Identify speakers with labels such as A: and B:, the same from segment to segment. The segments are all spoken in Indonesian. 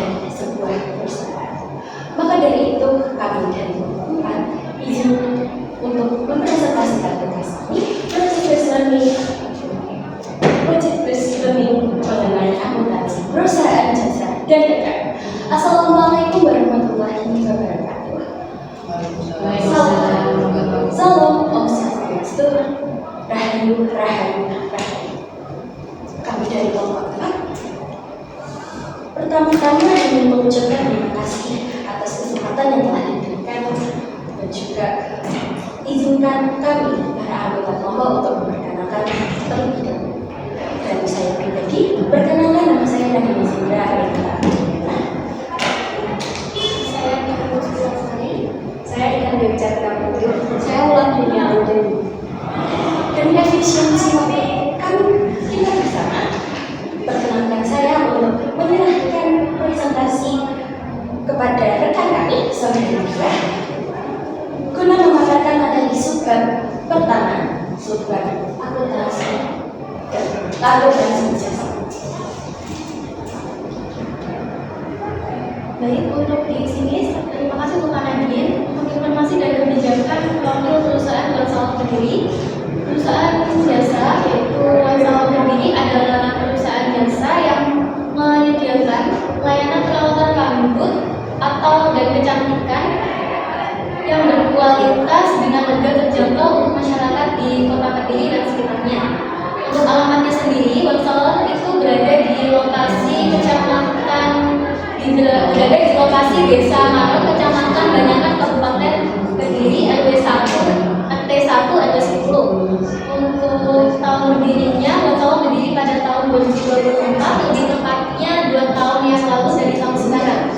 A: dari sebuah perusahaan. Maka dari itu kami dari Unpad izin untuk mempresentasikan tugas kami Project-based learning mengenai akuntansi perusahaan jasa dan negara. Assalamualaikum warahmatullahi wabarakatuh. Salam Om Swastiastu, Rahayu Rahayu Rahayu. Kami dari Unpad pertama-tama ingin mengucapkan terima kasih atas kesempatan yang telah diberikan dan juga izinkan kami para anggota kelompok untuk memperkenalkan terlebih dahulu. Dari saya pribadi, perkenalkan nama saya Nadia Zindra Arita. Saya Ibu Sari. Saya Ikan Dewi Chandra Putri. Saya Ulan Dunia Audin. Dan efisiensi waktu kami kita bersama. Perkenalkan saya untuk menyerahkan presentasi kepada rekan kami Saudara Dira guna memaparkan materi subbab pertama, subbab akuntansi dan akuntansi jasa.
B: Baik, untuk di sini terima kasih untuk Kak Nadine untuk informasi dan kebijakan wakil perusahaan Wansalon Kediri. Perusahaan jasa yaitu Wansalon Kediri adalah perusahaan jasa yang menyediakan layanan perawatan rambut atau dan kecantikan yang berkualitas dengan harga terjangkau untuk masyarakat di Kota Kediri dan sekitarnya. Untuk alamatnya sendiri, Wansalon itu berada di lokasi Desa Marot, Kecamatan Banyangan, Kabupaten Kediri, RW 1, RT 1, RW 10. Untuk tahun berdirinya, Wansalon berdiri pada tahun 2024, lebih tepatnya 2 tahun yang lalu dari tahun sekarang.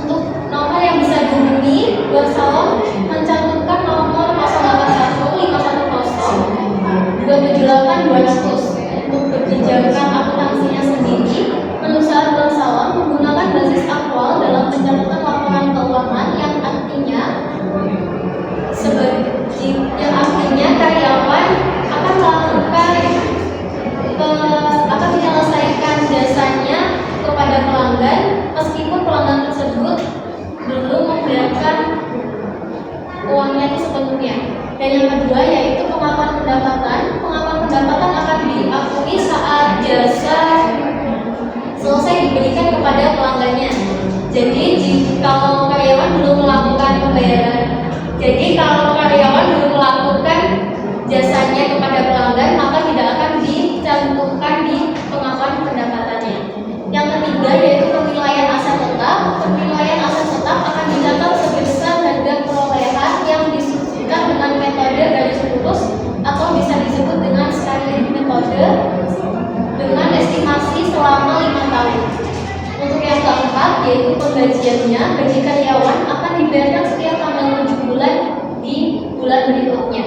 B: Untuk nomor yang bisa dihubungi, Wansalon mencantumkan nomor 081 510 278 200. Untuk kebijakan akuntansinya sendiri, perusahaan Wansalon menggunakan basis aktual dalam pencatatan laporan keuangan yang artinya karyawan akan menyelesaikan jasanya kepada pelanggan meskipun pelanggan tersebut belum membayarkan uangnya itu sepenuhnya. Dan yang kedua yaitu pengakuan pendapatan. Pengakuan pendapatan akan diakui saat jasa selesai diberikan kepada pelanggannya. Jadi kalau karyawan belum melakukan jasanya kepada pelanggan, maka tidak akan dicantumkan di pengakuan pendapatannya. Yang ketiga yaitu penilaian aset tetap. Penilaian aset tetap akan dicatat sebesar harga perolehan yang disebutkan dengan metode garis lurus atau bisa disebut dengan scaling metode dengan estimasi selama 5 tahun. Untuk yang keempat yaitu penggajiannya, gaji karyawan akan dibayarkan setiap tanggal 7 bulan di bulan berikutnya.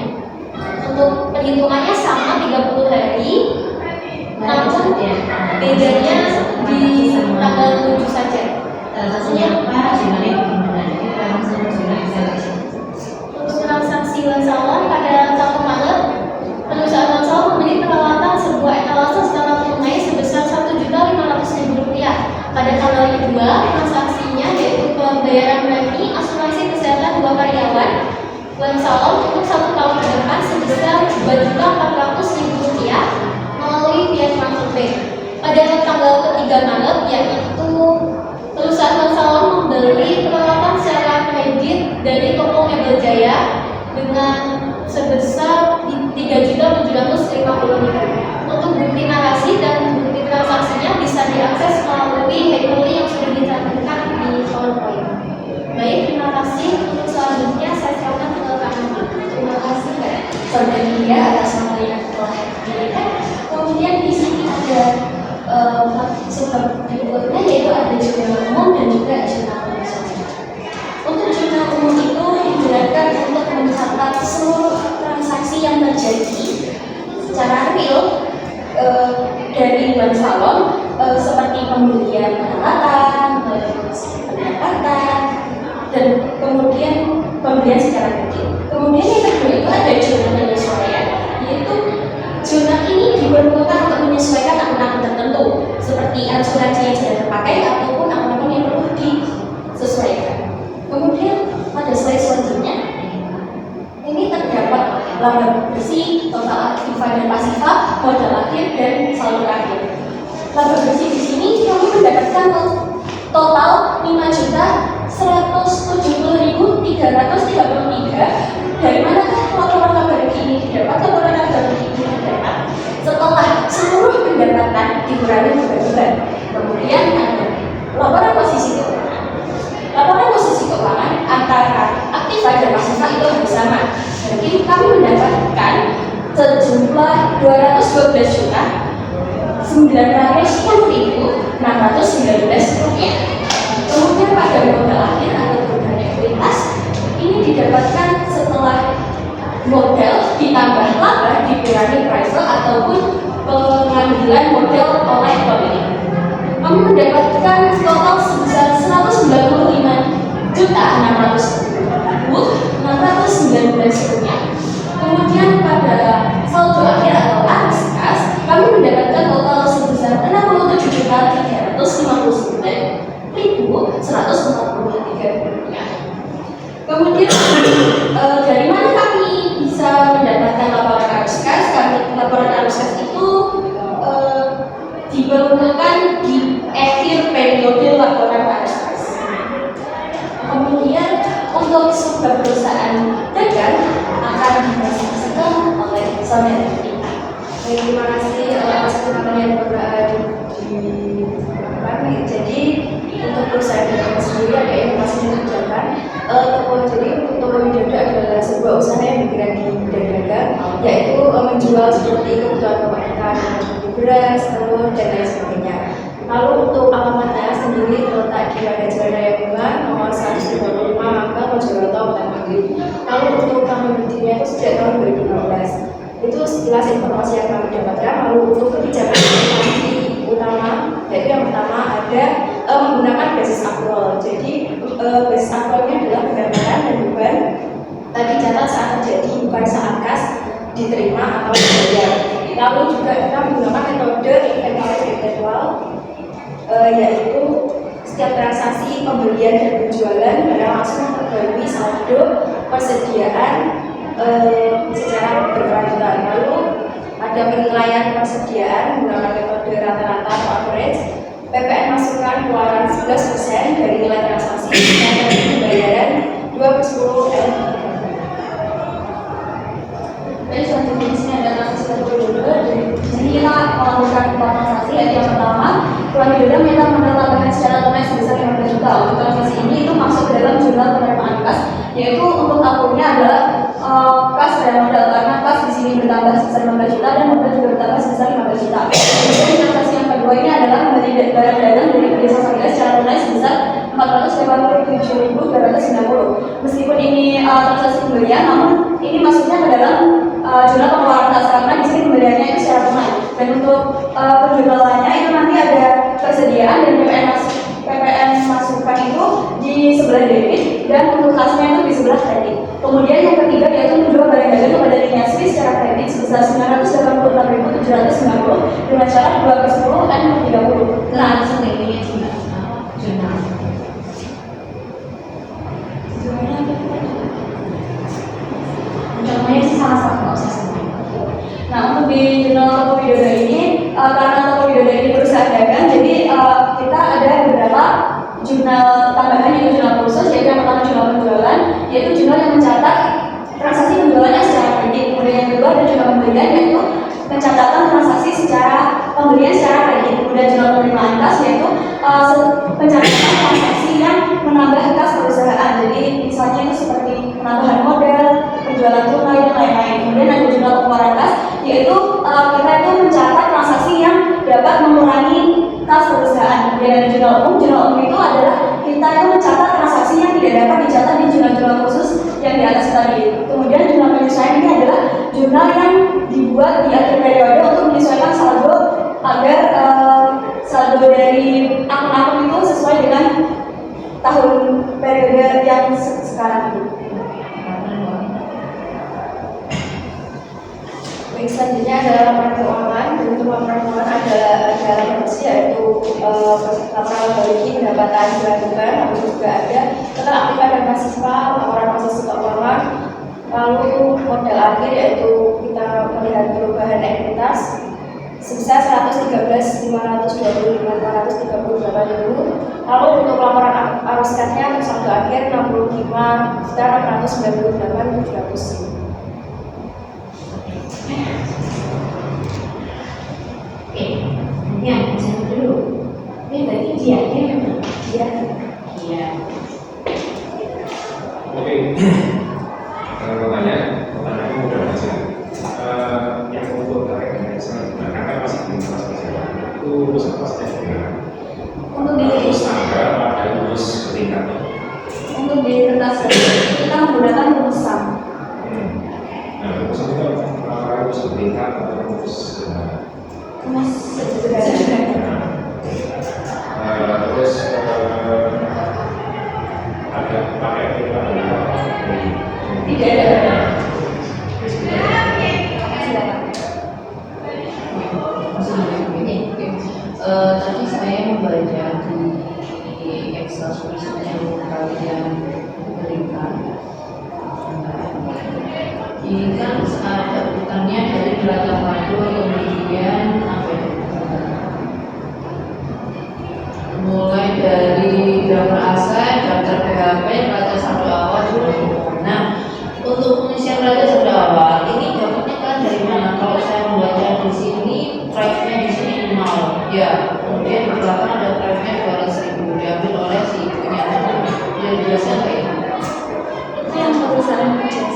B: Untuk perhitungannya sama 30 hari, namun bedanya di tanggal 7 saja. Untuk transaksi Wansalon pada 1 Maret, perusahaan Wansalon memberi perawatan sebuah etalase secara tunai sebesar Rp1.500.000. Pada tanggal kedua, transaksinya yaitu pembayaran premi asuransi kesehatan 2 karyawan Wansalon untuk 1 tahun ke depan sebesar Rp2.400.000 melalui via transfer bank. Pada tanggal ketiga Maret, yaitu perusahaan Wansalon membeli perawatan secara kredit dari toko Mebel Jaya dengan sebesar Rp3.750.000. Untuk bukti narasi dan bukti transaksinya bisa diakses melalui Hackly yang sudah dicantumkan di PowerPoint. Baik, terima kasih. Untuk selanjutnya saya serahkan ke Kak Nadi.
A: Terima kasih Mbak Saudara Dira atas 5.170.333. Dari manakah laporan laba rugi ini didapat? Laporan laba rugi ini didapat setelah seluruh pendapatan dikurangi beban. Kemudian ada laporan posisi keuangan. Laporan posisi keuangan antara aktiva dan pasifa itu harus sama. Jadi kami mendapatkan sejumlah 212.900.619 rupiah. Kemudian pada modal akhir atau beban ekuitas ini didapatkan setelah modal ditambah laba dikurangi appraisal ataupun pengambilan modal oleh pemilik. Kami mendapatkan total sebesar 190.600.619 rupiah. Kemudian pada saldo akhir atau arus kas kami mendapatkan total sebesar 67.359.143 rupiah. Kemudian dari mana kami bisa mendapatkan laporan arus kas? Laporan arus kas itu diperlukan di akhir periode laporan arus kas. Kemudian untuk sumber perusahaan dagang akan dipresentasikan oleh saudara kita.
C: Terima kasih atas kesempatan yang diberikan. Jadi untuk perusahaan dagang sendiri ada informasi yang dikerjakan. Jadi Toko Widodo adalah sebuah usaha yang bergerak di bidang dagang, yaitu menjual seperti kebutuhan pokok kita, beras, telur, dan lain sebagainya. Lalu untuk alamatnya sendiri terletak di pada Jalan Raya Bunga nomor 135 Mangga, Mojokerto, Kota Magelang. Lalu untuk kami berdirinya itu sejak tahun 2015. Itu sekilas informasi yang kami dapatkan. Lalu untuk kebijakan informasi utama, yaitu yang pertama ada menggunakan basis akrual. Jadi basis akrualnya adalah pendapatan dan beban dicatat saat terjadi, bukan saat kas diterima atau dibayar. Lalu juga kita menggunakan metode inventory intelektual, yaitu setiap transaksi pembelian dan penjualan barang langsung terbarui saldo persediaan secara berkelanjutan. Lalu ada penilaian persediaan menggunakan metode rata-rata atau average. PPN masukan keluaran 11% dari nilai transaksi dan pembayaran 2/10 dan
A: Jadi selanjutnya di sini ada transaksi Toko Widodo. Jadi kita melakukan 4 transaksi, yaitu yang pertama, Toko Widodo minta modal tambahan secara tunai sebesar 15 juta. Untuk transaksi ini itu masuk ke dalam jumlah penerimaan kas, yaitu untuk tahunnya adalah kas dan modal, karena kas di sini bertambah sebesar 15 juta dan modal juga bertambah sebesar 15 juta. Kemudian transaksi yang kedua ini adalah membeli barang dagang dari Desa Sampingan secara tunai sebesar 487.290. Meskipun ini transaksi pembelian, namun ini masuknya ke dalam jumlah pengeluaran kas karena di sini pembeliannya itu secara tunai. Dan untuk penjualannya itu nanti ada persediaan dan PPN masukan itu di sebelah debit dan untuk kasnya itu di sebelah kredit. Kemudian yang ketiga yaitu menjual barang dagang kepada Liniasri secara kredit sebesar 986.690 dengan syarat 2/10 dan 30.
B: Nah, langsung ke ini jurnal.
A: Contohnya sih sama-sama, nggak usah sama. Nah, untuk di jurnal Toko Widodo ini, karena Toko Widodo ini perusahaan dagang, jadi kita ada beberapa jurnal tambahan, yaitu jurnal khusus, yaitu yang pertama jurnal penjualan, yaitu jurnal yang mencatat transaksi penjualannya secara kredit. Kemudian yang kedua ada jurnal pembelian, yaitu pencatatan transaksi secara pembelian secara kredit. Kemudian jurnal penerimaan kas, yaitu pencatatan transaksi yang menambah kas perusahaan. Jadi misalnya itu seperti penambahan modal, penjualan tunai dan lain-lain. Kemudian ada jurnal pengeluaran kas, yaitu kita itu mencatat transaksi yang dapat mengurangi kas perusahaan. Kemudian ada jurnal umum. Jurnal umum itu adalah kita itu mencatat transaksi yang tidak dapat dicatat di jurnal-jurnal khusus yang di atas tadi. Kemudian jurnal penyesuaian ini adalah jurnal yang dibuat di akhir periode untuk menyesuaikan saldo agar saldo dari akun-akun itu sesuai dengan tahun periode yang sekarang ini.
C: Baik, selanjutnya adalah laporan keuangan. Untuk laporan keuangan ada laporan bersih, yaitu laporan laba rugi, pendapatan, beban, lalu juga ada keteraktifan dan pasifa, laporan proses keuangan, lalu modal akhir yaitu kita melihat perubahan ekuitas sebesar 113.525.438.000. Lalu untuk laporan naskahnya untuk saldo akhir 65.698.700.
A: Oke, yang jangan dulu. Ini berarti dia memang dia. Iya.
D: Oke. Pertanyaannya mudah saja. Yang untuk tarik karena masih belum selesai. Itu lulus apa saja?
A: Untuk di
D: Lulus tangga ada lulus bertingkat.
A: untuk di kertas kita menggunakan rumusan.
D: Nah, lulus itu apakah lulus bertingkat atau lulus
A: Rumus sederhana.
D: terus ada pakai kita
A: Tidak ada.
E: Tadi saya membaca di ekskurs yang kalian berikan. Ini kan ada urutannya dari neraca madu, kemudian apa ya? Mulai dari daftar aset, daftar PHP, neraca saldo awal, juga umum. Nah, untuk pengisian neraca saldo awal ini dapatnya kan dari mana? Kalau saya membaca di sini, drive-nya di sini 0, ya. Kemudian di belakang ada drive-nya 200.000 diambil oleh si ibunya. Dia dijelaskan kayak gitu.
A: Itu yang perusahaan jasa.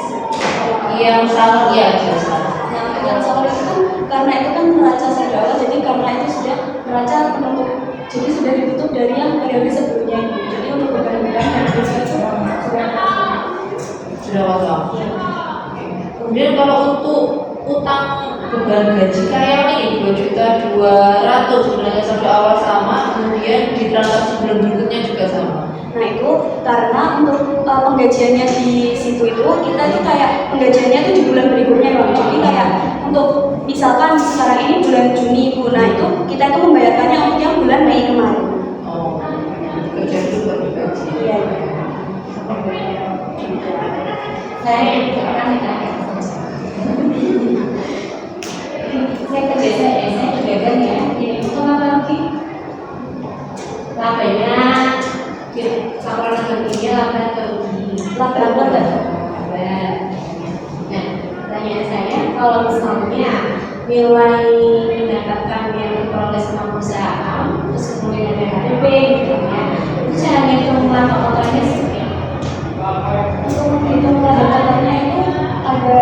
E: Yang salah ya jasa.
A: Nah, yang salah itu kan karena itu kan neraca saldo awal, jadi karena itu sudah neraca penutup, jadi sudah ditutup dari yang periode sebelumnya itu. Jadi untuk beban-beban yang sudah
E: Sudah waktu. Kemudian kalau untuk utang beban gaji karyawan ini 2.200.000 sebenarnya saldo awal sama, kemudian di transaksi bulan berikutnya juga sama.
A: Nah itu karena untuk penggajiannya di situ itu kita itu kayak penggajiannya itu di bulan berikutnya Bang. Jadi kayak untuk misalkan sekarang ini bulan Juni Bu, nah itu kita itu membayarkannya untuk yang bulan Mei kemarin.
E: Oh, kerja itu baru gaji.
A: Iya.
B: Saya akan ditanya. Saya kerja saya juga kan ya. Jadi itu apa lagi? Labanya sama nantinya laba kerugi.
A: Laba.
B: Nah, pertanyaan saya kalau misalnya nilai didapatkan yang diperoleh sama perusahaan, terus kemudian ada HDP gitu ya, itu cara menghitung patokannya seperti apa?
A: Untuk menghitung pendapatan itu ada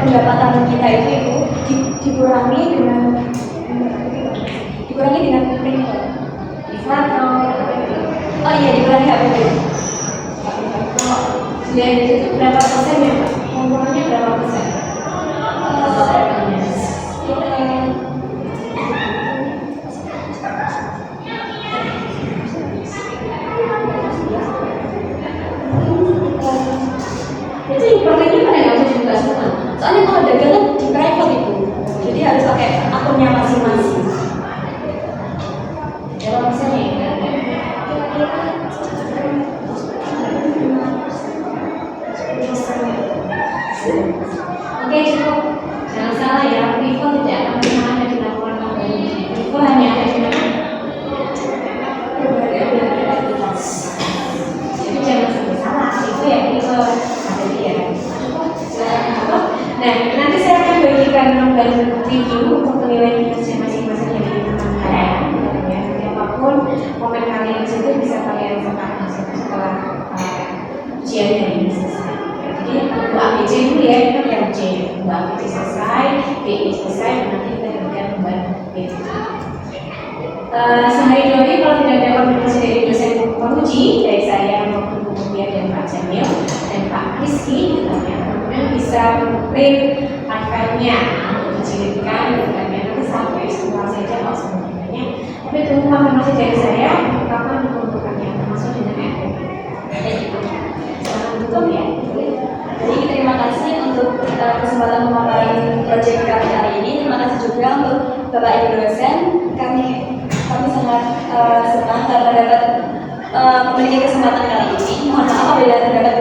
A: pendapatan kita itu dikurangi dengan printer.
B: Atau
A: Oh iya, dikurangi HPP.
B: dia itu berapa persen ya Pak? Komponennya berapa persen?
A: Itu informasinya pada nggak usah juga semua. Soalnya kalau dagangan di private itu, jadi harus pakai akunnya masing-masing.
B: Berapa persen ya? Oke cukup. Jangan salah ya, Vivo tidak akan pernah ada di laporan keuangan. Vivo hanya ada di mana? Jadi jangan sampai salah. Vivo ya Vivo ada dia. Nah, nanti saya akan bagikan nomor review untuk penilaian kinerja masing-masing dari teman kalian. Ya, nanti apapun komen kalian di situ bisa kalian sertakan setelah ujian dari ini selesai. Jadi untuk ABC dulu ya, kita lihat C. Untuk ABC selesai, BI selesai, nanti kita berikan nomor B. Sehari dua hari kalau tidak ada kontribusi dari dosen penguji dari saya maupun Bu Mutia dan Pak Jamil dan Pak Rizky, kemudian bisa print archive-nya untuk dijilidkan dan nanti sampai semua saja kalau semuanya. Tapi tunggu konfirmasi dari saya kapan diperuntukannya termasuk dengan RPP. Jangan tutup ya.
A: Jadi terima kasih untuk kesempatan pemaparan proyek kami hari ini. Terima kasih juga untuk Bapak Ibu dosen. Kami sangat senang karena dapat memiliki kesempatan kali ini. Mohon maaf apabila terdapat